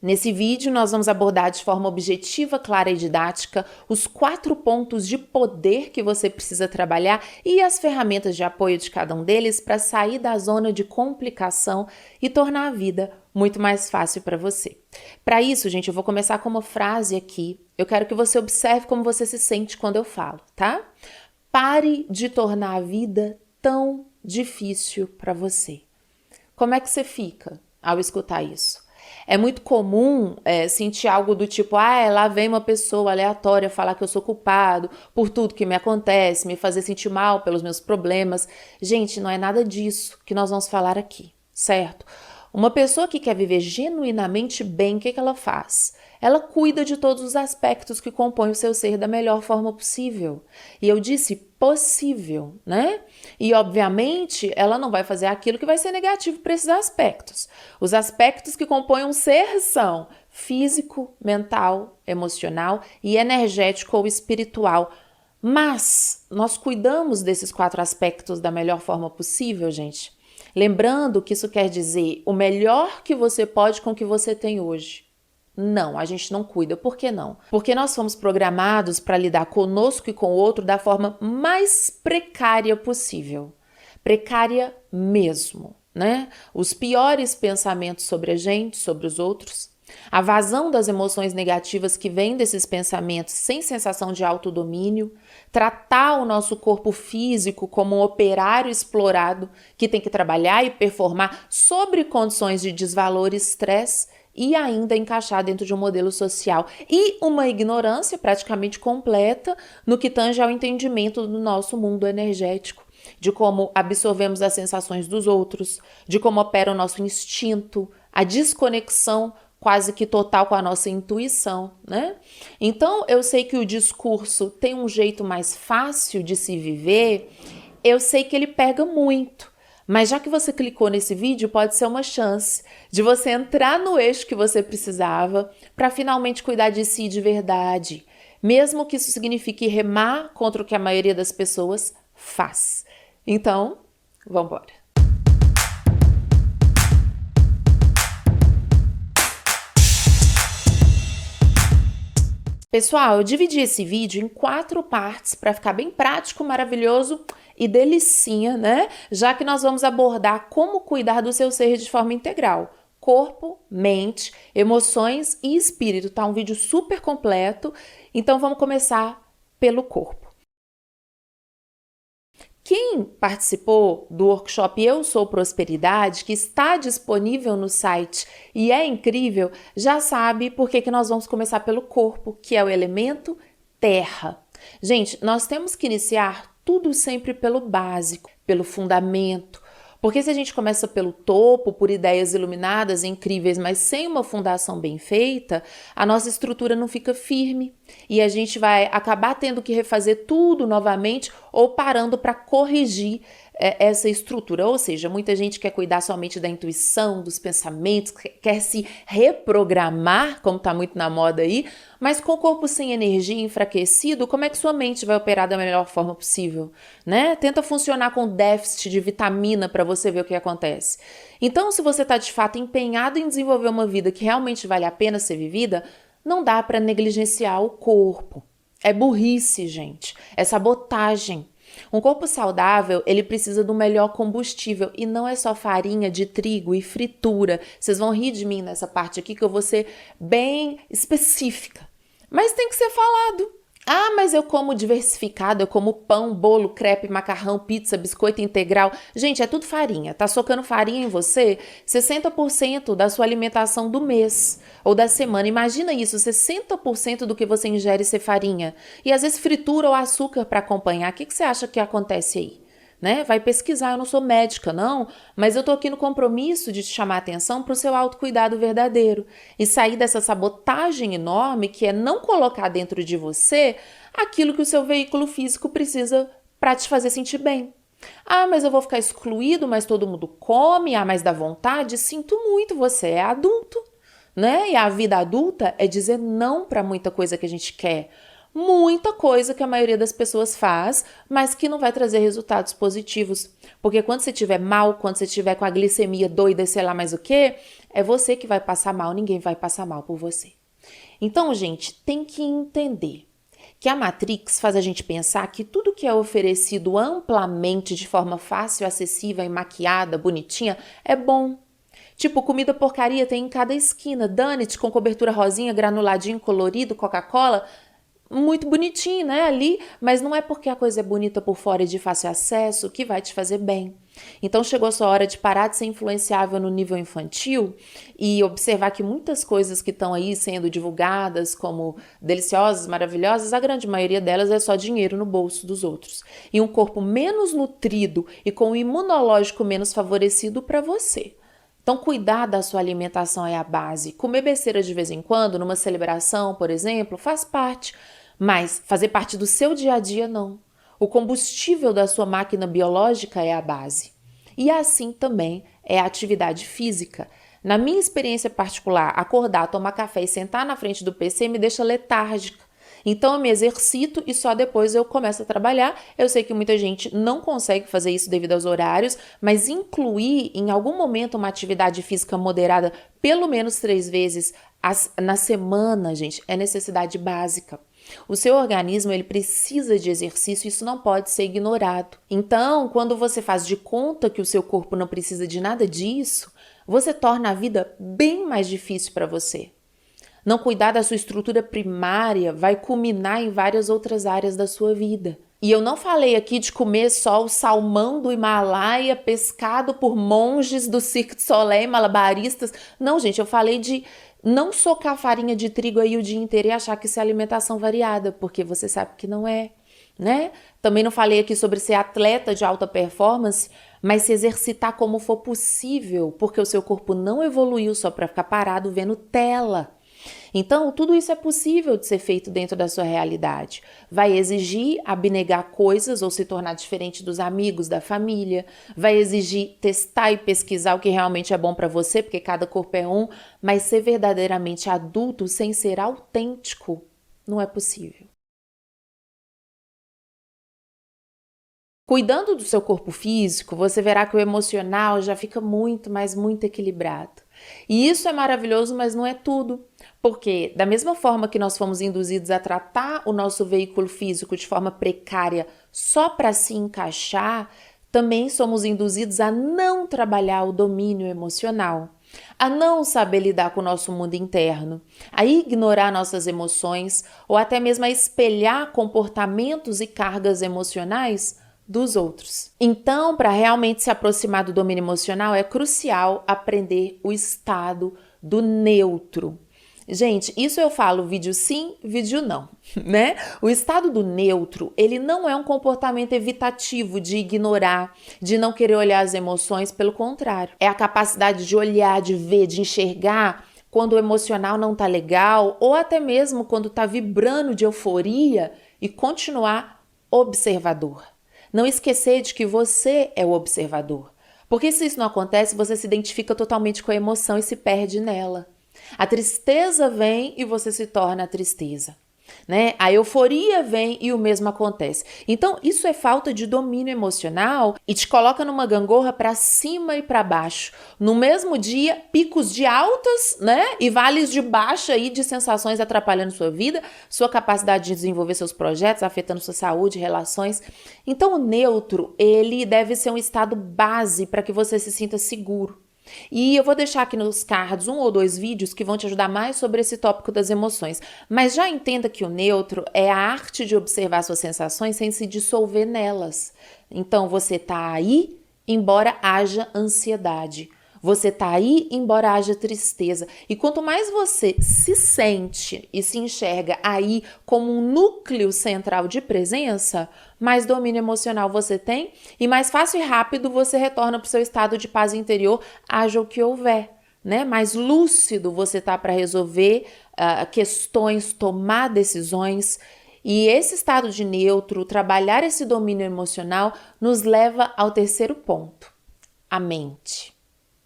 Nesse vídeo, nós vamos abordar de forma objetiva, clara e didática os 4 pontos de poder que você precisa trabalhar e as ferramentas de apoio de cada um deles para sair da zona de complicação e tornar a vida muito mais fácil para você. Para isso, gente, eu vou começar com uma frase aqui. Eu quero que você observe como você se sente quando eu falo, tá? Pare de tornar a vida tão difícil para você. Como é que você fica ao escutar isso? É muito comum sentir algo do tipo, lá vem uma pessoa aleatória falar que eu sou culpado por tudo que me acontece, me fazer sentir mal pelos meus problemas. Gente, não é nada disso que nós vamos falar aqui, certo? Uma pessoa que quer viver genuinamente bem, o que ela faz? Ela cuida de todos os aspectos que compõem o seu ser da melhor forma possível. E eu disse possível, né? E, obviamente, ela não vai fazer aquilo que vai ser negativo para esses aspectos. Os aspectos que compõem um ser são físico, mental, emocional e energético ou espiritual. Mas nós cuidamos desses 4 aspectos da melhor forma possível, gente. Lembrando que isso quer dizer o melhor que você pode com o que você tem hoje. Não, a gente não cuida. Por que não? Porque nós fomos programados para lidar conosco e com o outro da forma mais precária possível. Precária mesmo, né? Os piores pensamentos sobre a gente, sobre os outros, a vazão das emoções negativas que vêm desses pensamentos sem sensação de autodomínio, tratar o nosso corpo físico como um operário explorado que tem que trabalhar e performar sobre condições de desvalor e estresse e ainda encaixar dentro de um modelo social e uma ignorância praticamente completa no que tange ao entendimento do nosso mundo energético, de como absorvemos as sensações dos outros, de como opera o nosso instinto, a desconexão quase que total com a nossa intuição, né? Então, eu sei que o discurso tem um jeito mais fácil de se viver, eu sei que ele pega muito, mas já que você clicou nesse vídeo, pode ser uma chance de você entrar no eixo que você precisava para finalmente cuidar de si de verdade, mesmo que isso signifique remar contra o que a maioria das pessoas faz. Então, vamos embora. Pessoal, eu dividi esse vídeo em 4 partes para ficar bem prático, maravilhoso e delicinha, né? Já que nós vamos abordar como cuidar do seu ser de forma integral. Corpo, mente, emoções e espírito, tá? Um vídeo super completo. Então vamos começar pelo corpo. Quem participou do workshop Eu Sou Prosperidade, que está disponível no site e é incrível, já sabe por que nós vamos começar pelo corpo, que é o elemento terra. Gente, nós temos que iniciar tudo sempre pelo básico, pelo fundamento, porque se a gente começa pelo topo, por ideias iluminadas, incríveis, mas sem uma fundação bem feita, a nossa estrutura não fica firme e a gente vai acabar tendo que refazer tudo novamente ou parando para corrigir essa estrutura. Ou seja, muita gente quer cuidar somente da intuição, dos pensamentos, quer se reprogramar, como está muito na moda aí, mas com o corpo sem energia, enfraquecido, como é que sua mente vai operar da melhor forma possível, né? Tenta funcionar com déficit de vitamina para você ver o que acontece. Então, se você está de fato empenhado em desenvolver uma vida que realmente vale a pena ser vivida, não dá para negligenciar o corpo. É burrice, gente. É sabotagem. Um corpo saudável, ele precisa do melhor combustível e não é só farinha de trigo e fritura. Vocês vão rir de mim nessa parte aqui que eu vou ser bem específica. Mas tem que ser falado. Mas eu como diversificado, eu como pão, bolo, crepe, macarrão, pizza, biscoito integral. Gente, é tudo farinha. Tá socando farinha em você? 60% da sua alimentação do mês ou da semana. Imagina isso, 60% do que você ingere ser farinha. E às vezes fritura ou açúcar para acompanhar. O que você acha que acontece aí? Né? Vai pesquisar, eu não sou médica não, mas eu tô aqui no compromisso de te chamar a atenção para o seu autocuidado verdadeiro e sair dessa sabotagem enorme que é não colocar dentro de você aquilo que o seu veículo físico precisa para te fazer sentir bem. Mas eu vou ficar excluído, mas todo mundo come, mas dá vontade. Sinto muito, você é adulto, né? E a vida adulta é dizer não para muita coisa que a gente quer. muita coisa que a maioria das pessoas faz, mas que não vai trazer resultados positivos. Porque quando você estiver mal, quando você estiver com a glicemia doida, sei lá mais o que, é você que vai passar mal, ninguém vai passar mal por você. Então, gente, tem que entender que a Matrix faz a gente pensar que tudo que é oferecido amplamente, de forma fácil, acessível e maquiada, bonitinha, é bom. Tipo, comida porcaria tem em cada esquina, donut com cobertura rosinha, granuladinho, colorido, Coca-Cola, muito bonitinho, né, ali, mas não é porque a coisa é bonita por fora e de fácil acesso que vai te fazer bem. Então chegou a sua hora de parar de ser influenciável no nível infantil e observar que muitas coisas que estão aí sendo divulgadas como deliciosas, maravilhosas, a grande maioria delas é só dinheiro no bolso dos outros. E um corpo menos nutrido e com o imunológico menos favorecido para você. Então, cuidar da sua alimentação é a base. Comer besteira de vez em quando, numa celebração, por exemplo, faz parte, mas fazer parte do seu dia a dia, não. O combustível da sua máquina biológica é a base. E assim também é a atividade física. Na minha experiência particular, acordar, tomar café e sentar na frente do PC me deixa letárgica. Então eu me exercito e só depois eu começo a trabalhar. Eu sei que muita gente não consegue fazer isso devido aos horários, mas incluir em algum momento uma atividade física moderada, pelo menos 3 vezes na semana, gente, é necessidade básica. O seu organismo, ele precisa de exercício, isso não pode ser ignorado. Então, quando você faz de conta que o seu corpo não precisa de nada disso, você torna a vida bem mais difícil para você. Não cuidar da sua estrutura primária vai culminar em várias outras áreas da sua vida. E eu não falei aqui de comer só o salmão do Himalaia pescado por monges do Cirque du Soleil, malabaristas. Não, gente, eu falei de não socar farinha de trigo aí o dia inteiro e achar que isso é alimentação variada, porque você sabe que não é, né? Também não falei aqui sobre ser atleta de alta performance, mas se exercitar como for possível, porque o seu corpo não evoluiu só para ficar parado vendo tela. Então, tudo isso é possível de ser feito dentro da sua realidade. Vai exigir abnegar coisas ou se tornar diferente dos amigos, da família. Vai exigir testar e pesquisar o que realmente é bom para você, porque cada corpo é um, mas ser verdadeiramente adulto sem ser autêntico não é possível. Cuidando do seu corpo físico, você verá que o emocional já fica muito, mas muito equilibrado. E isso é maravilhoso, mas não é tudo. Porque, da mesma forma que nós fomos induzidos a tratar o nosso veículo físico de forma precária só para se encaixar, também somos induzidos a não trabalhar o domínio emocional, a não saber lidar com o nosso mundo interno, a ignorar nossas emoções ou até mesmo a espelhar comportamentos e cargas emocionais dos outros. Então, para realmente se aproximar do domínio emocional, é crucial aprender o estado do neutro. Gente, isso eu falo vídeo sim, vídeo não, né? O estado do neutro, ele não é um comportamento evitativo de ignorar, de não querer olhar as emoções, pelo contrário. É a capacidade de olhar, de ver, de enxergar quando o emocional não tá legal ou até mesmo quando tá vibrando de euforia e continuar observador. Não esquecer de que você é o observador. Porque se isso não acontece, você se identifica totalmente com a emoção e se perde nela. A tristeza vem e você se torna a tristeza, né? A euforia vem e o mesmo acontece. Então, isso é falta de domínio emocional e te coloca numa gangorra para cima e para baixo. No mesmo dia, picos de altas, né? E vales de baixa aí de sensações atrapalhando sua vida, sua capacidade de desenvolver seus projetos, afetando sua saúde, relações. Então, o neutro, ele deve ser um estado base para que você se sinta seguro. E eu vou deixar aqui nos cards 1 ou 2 vídeos que vão te ajudar mais sobre esse tópico das emoções. Mas já entenda que o neutro é a arte de observar suas sensações sem se dissolver nelas. Então você tá aí, embora haja ansiedade. Você tá aí, embora haja tristeza. E quanto mais você se sente e se enxerga aí como um núcleo central de presença, mais domínio emocional você tem e mais fácil e rápido você retorna para o seu estado de paz interior, haja o que houver, né? Mais lúcido você tá para resolver questões, tomar decisões. E esse estado de neutro, trabalhar esse domínio emocional, nos leva ao terceiro ponto, a mente.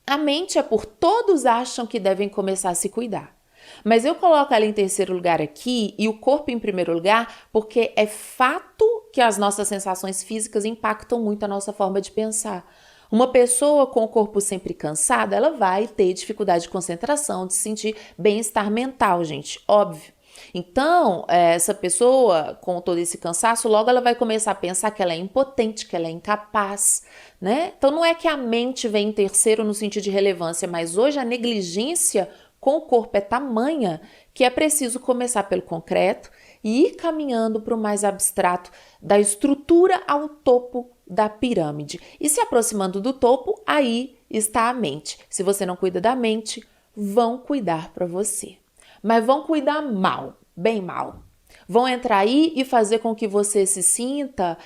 A mente é por todos acham que devem começar a se cuidar. Mas eu coloco ela em terceiro lugar aqui e o corpo em primeiro lugar porque é fato que as nossas sensações físicas impactam muito a nossa forma de pensar. Uma pessoa com o corpo sempre cansado, ela vai ter dificuldade de concentração, de sentir bem-estar mental, gente, óbvio. Então, essa pessoa com todo esse cansaço, logo ela vai começar a pensar que ela é impotente, que ela é incapaz, né? Então, não é que a mente vem em terceiro no sentido de relevância, mas hoje a negligência com o corpo é tamanha que é preciso começar pelo concreto e ir caminhando para o mais abstrato, da estrutura ao topo da pirâmide. E se aproximando do topo, aí está a mente. Se você não cuida da mente, vão cuidar para você. Mas vão cuidar mal, bem mal. Vão entrar aí e fazer com que você se sinta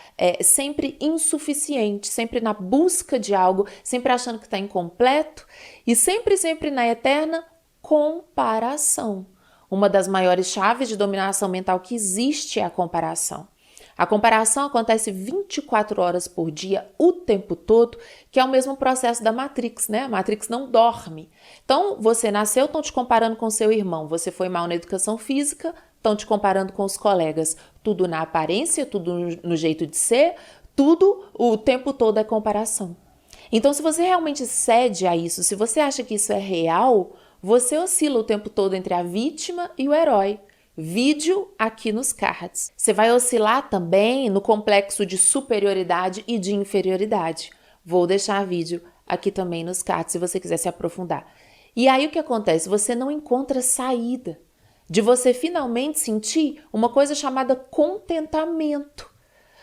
sempre insuficiente, sempre na busca de algo, sempre achando que está incompleto e sempre na eterna comparação. Uma das maiores chaves de dominação mental que existe é a comparação. A comparação acontece 24 horas por dia, o tempo todo, que é o mesmo processo da Matrix, né? A Matrix não dorme. Então, você nasceu, estão te comparando com seu irmão. Você foi mal na educação física, estão te comparando com os colegas. Tudo na aparência, tudo no jeito de ser, tudo o tempo todo é comparação. Então, se você realmente cede a isso, se você acha que isso é real, você oscila o tempo todo entre a vítima e o herói. Vídeo aqui nos cards. Você vai oscilar também no complexo de superioridade e de inferioridade. Vou deixar vídeo aqui também nos cards se você quiser se aprofundar. E aí o que acontece? Você não encontra saída de você finalmente sentir uma coisa chamada contentamento.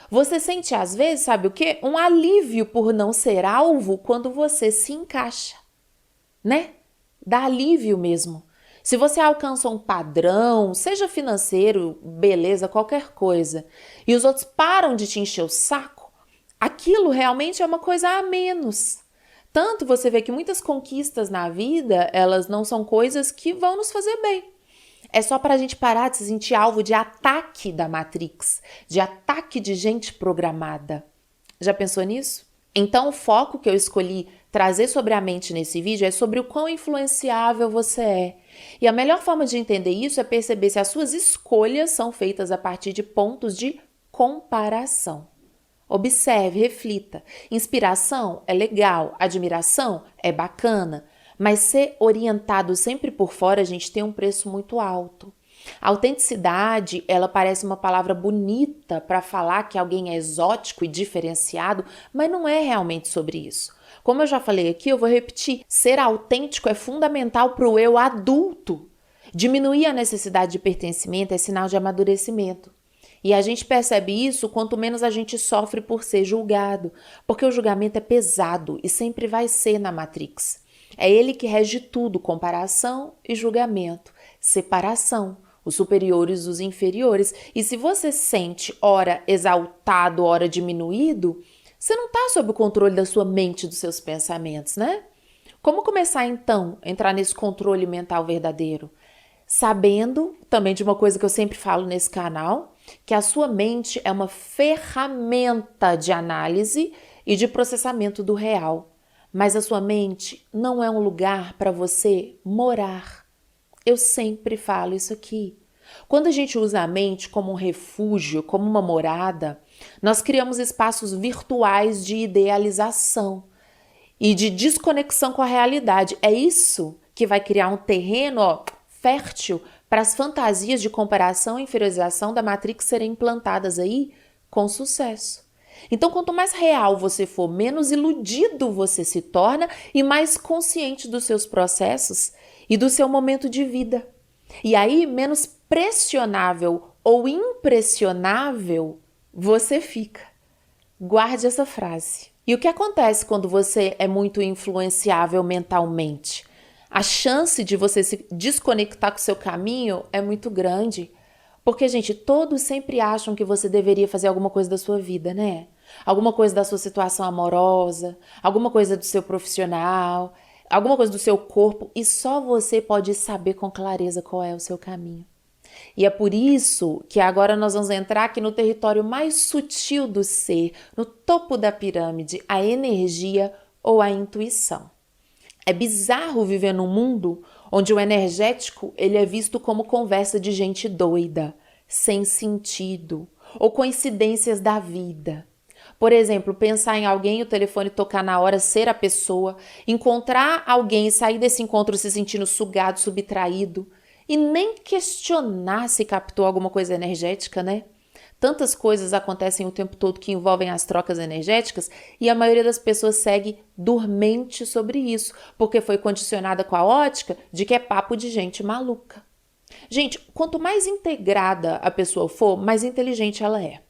Você sente às vezes, sabe o quê? Um alívio por não ser alvo quando você se encaixa, né? Dá alívio mesmo. Se você alcança um padrão, seja financeiro, beleza, qualquer coisa, e os outros param de te encher o saco, aquilo realmente é uma coisa a menos. Tanto você vê que muitas conquistas na vida, elas não são coisas que vão nos fazer bem. É só para a gente parar de se sentir alvo de ataque da Matrix, de ataque de gente programada. Já pensou nisso? Então o foco que eu escolhi trazer sobre a mente nesse vídeo é sobre o quão influenciável você é. E a melhor forma de entender isso é perceber se as suas escolhas são feitas a partir de pontos de comparação. Observe, reflita. Inspiração é legal, admiração é bacana, mas ser orientado sempre por fora, a gente tem um preço muito alto. A autenticidade, ela parece uma palavra bonita para falar que alguém é exótico e diferenciado, mas não é realmente sobre isso. Como eu já falei aqui, eu vou repetir, ser autêntico é fundamental para o eu adulto. Diminuir a necessidade de pertencimento é sinal de amadurecimento. E a gente percebe isso quanto menos a gente sofre por ser julgado, porque o julgamento é pesado e sempre vai ser na Matrix. É ele que rege tudo, comparação e julgamento, separação, os superiores dos inferiores. E se você se sente ora exaltado, ora diminuído, você não está sob o controle da sua mente e dos seus pensamentos, né? Como começar então a entrar nesse controle mental verdadeiro? Sabendo também de uma coisa que eu sempre falo nesse canal, que a sua mente é uma ferramenta de análise e de processamento do real. Mas a sua mente não é um lugar para você morar. Eu sempre falo isso aqui. Quando a gente usa a mente como um refúgio, como uma morada, nós criamos espaços virtuais de idealização e de desconexão com a realidade. É isso que vai criar um terreno fértil para as fantasias de comparação e inferiorização da Matrix serem implantadas aí com sucesso. Então, quanto mais real você for, menos iludido você se torna e mais consciente dos seus processos e do seu momento de vida. E aí, menos pressionável ou impressionável você fica. Guarde essa frase. E o que acontece quando você é muito influenciável mentalmente? A chance de você se desconectar com o seu caminho é muito grande. Porque, gente, todos sempre acham que você deveria fazer alguma coisa da sua vida, né? Alguma coisa da sua situação amorosa, alguma coisa do seu profissional, alguma coisa do seu corpo, e só você pode saber com clareza qual é o seu caminho. E é por isso que agora nós vamos entrar aqui no território mais sutil do ser, no topo da pirâmide, a energia ou a intuição. É bizarro viver num mundo onde o energético ele é visto como conversa de gente doida, sem sentido, ou coincidências da vida. Por exemplo, pensar em alguém, o telefone tocar na hora, ser a pessoa, encontrar alguém e sair desse encontro se sentindo sugado, subtraído, e nem questionar se captou alguma coisa energética, né? Tantas coisas acontecem o tempo todo que envolvem as trocas energéticas e a maioria das pessoas segue dormente sobre isso, porque foi condicionada com a ótica de que é papo de gente maluca. Gente, quanto mais integrada a pessoa for, mais inteligente ela é.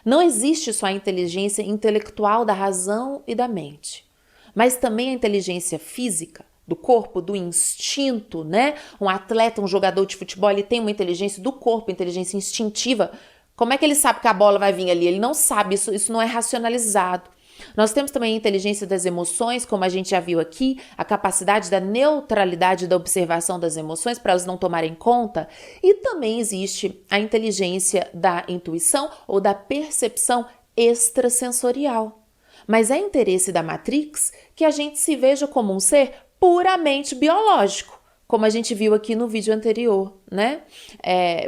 Não existe só a inteligência intelectual da razão e da mente, mas também a inteligência física, do corpo, do instinto, né? Um atleta, um jogador de futebol, ele tem uma inteligência do corpo, inteligência instintiva. Como é que ele sabe que a bola vai vir ali? Ele não sabe, isso não é racionalizado. Nós temos também a inteligência das emoções, como a gente já viu aqui, a capacidade da neutralidade da observação das emoções para elas não tomarem conta. E também existe a inteligência da intuição ou da percepção extrasensorial. Mas é interesse da Matrix que a gente se veja como um ser puramente biológico, como a gente viu aqui no vídeo anterior, né?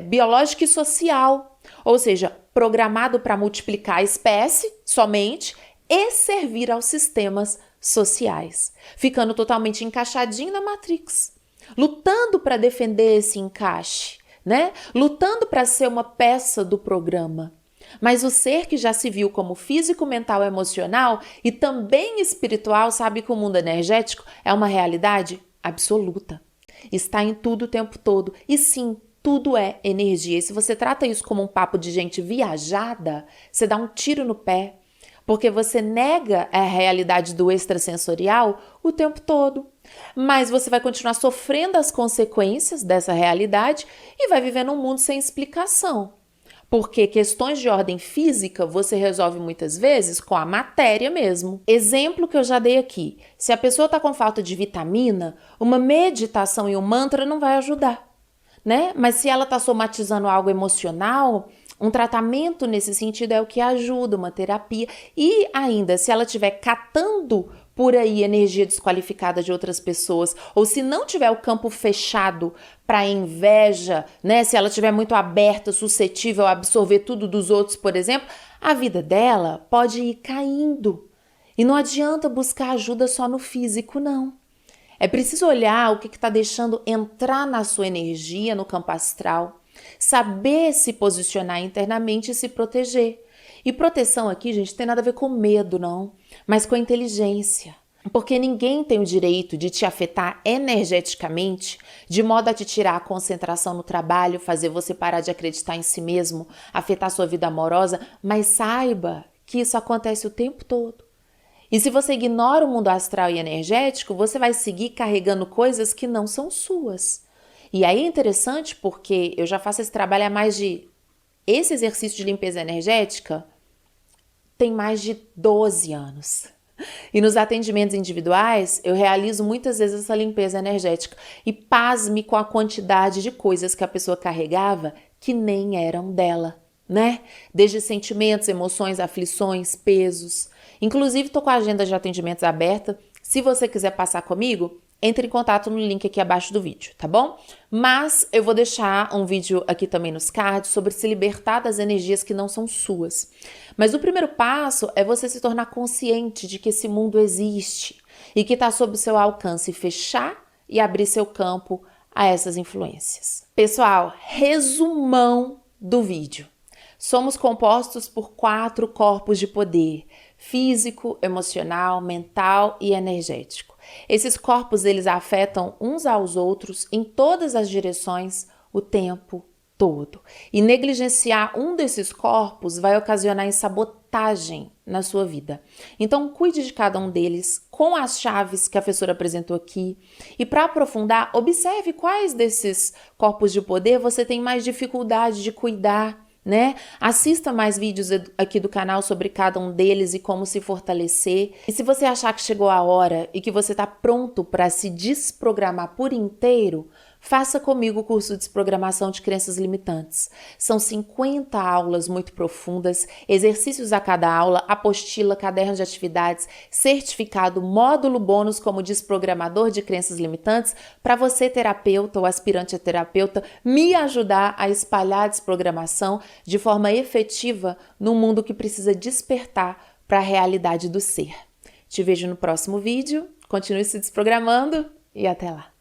Biológico e social, ou seja, programado para multiplicar a espécie somente e servir aos sistemas sociais, ficando totalmente encaixadinho na Matrix, lutando para defender esse encaixe, né? Lutando para ser uma peça do programa. Mas o ser que já se viu como físico, mental, emocional e também espiritual sabe que o mundo energético é uma realidade absoluta. Está em tudo o tempo todo. E sim, tudo é energia. E se você trata isso como um papo de gente viajada, você dá um tiro no pé. Porque você nega a realidade do extrasensorial o tempo todo. Mas você vai continuar sofrendo as consequências dessa realidade e vai viver num mundo sem explicação. Porque questões de ordem física você resolve muitas vezes com a matéria mesmo. Exemplo que eu já dei aqui. Se a pessoa está com falta de vitamina, uma meditação e um mantra não vai ajudar, né? Mas se ela está somatizando algo emocional, um tratamento nesse sentido é o que ajuda, uma terapia. E ainda, se ela estiver catando por aí energia desqualificada de outras pessoas, ou se não tiver o campo fechado para inveja, né? Se ela estiver muito aberta, suscetível a absorver tudo dos outros, por exemplo, a vida dela pode ir caindo. E não adianta buscar ajuda só no físico, não. É preciso olhar o que está deixando entrar na sua energia, no campo astral, saber se posicionar internamente e se proteger. E proteção aqui, gente, não tem nada a ver com medo, não, mas com inteligência. Porque ninguém tem o direito de te afetar energeticamente, de modo a te tirar a concentração no trabalho, fazer você parar de acreditar em si mesmo, afetar sua vida amorosa, mas saiba que isso acontece o tempo todo. E se você ignora o mundo astral e energético, você vai seguir carregando coisas que não são suas. E aí é interessante porque eu já faço esse trabalho há mais de... Esse exercício de limpeza energética tem mais de 12 anos. E nos atendimentos individuais, eu realizo muitas vezes essa limpeza energética. E pasme com a quantidade de coisas que a pessoa carregava que nem eram dela, né? Desde sentimentos, emoções, aflições, pesos. Inclusive, estou com a agenda de atendimentos aberta. Se você quiser passar comigo, entre em contato no link aqui abaixo do vídeo, tá bom? Mas eu vou deixar um vídeo aqui também nos cards sobre se libertar das energias que não são suas. Mas o primeiro passo é você se tornar consciente de que esse mundo existe e que está sob o seu alcance fechar e abrir seu campo a essas influências. Pessoal, resumão do vídeo. Somos compostos por 4 corpos de poder: físico, emocional, mental e energético. Esses corpos, eles afetam uns aos outros em todas as direções o tempo todo. E negligenciar um desses corpos vai ocasionar sabotagem na sua vida. Então, cuide de cada um deles com as chaves que a professora apresentou aqui. E para aprofundar, observe quais desses corpos de poder você tem mais dificuldade de cuidar, né? Assista mais vídeos aqui do canal sobre cada um deles e como se fortalecer. E se você achar que chegou a hora e que você está pronto para se desprogramar por inteiro, Faça comigo o curso de Desprogramação de Crenças Limitantes. São 50 aulas muito profundas, exercícios a cada aula, apostila, caderno de atividades, certificado, módulo bônus como desprogramador de crenças limitantes, para você, terapeuta ou aspirante a terapeuta, me ajudar a espalhar a desprogramação de forma efetiva num mundo que precisa despertar para a realidade do ser. Te vejo no próximo vídeo, continue se desprogramando e até lá!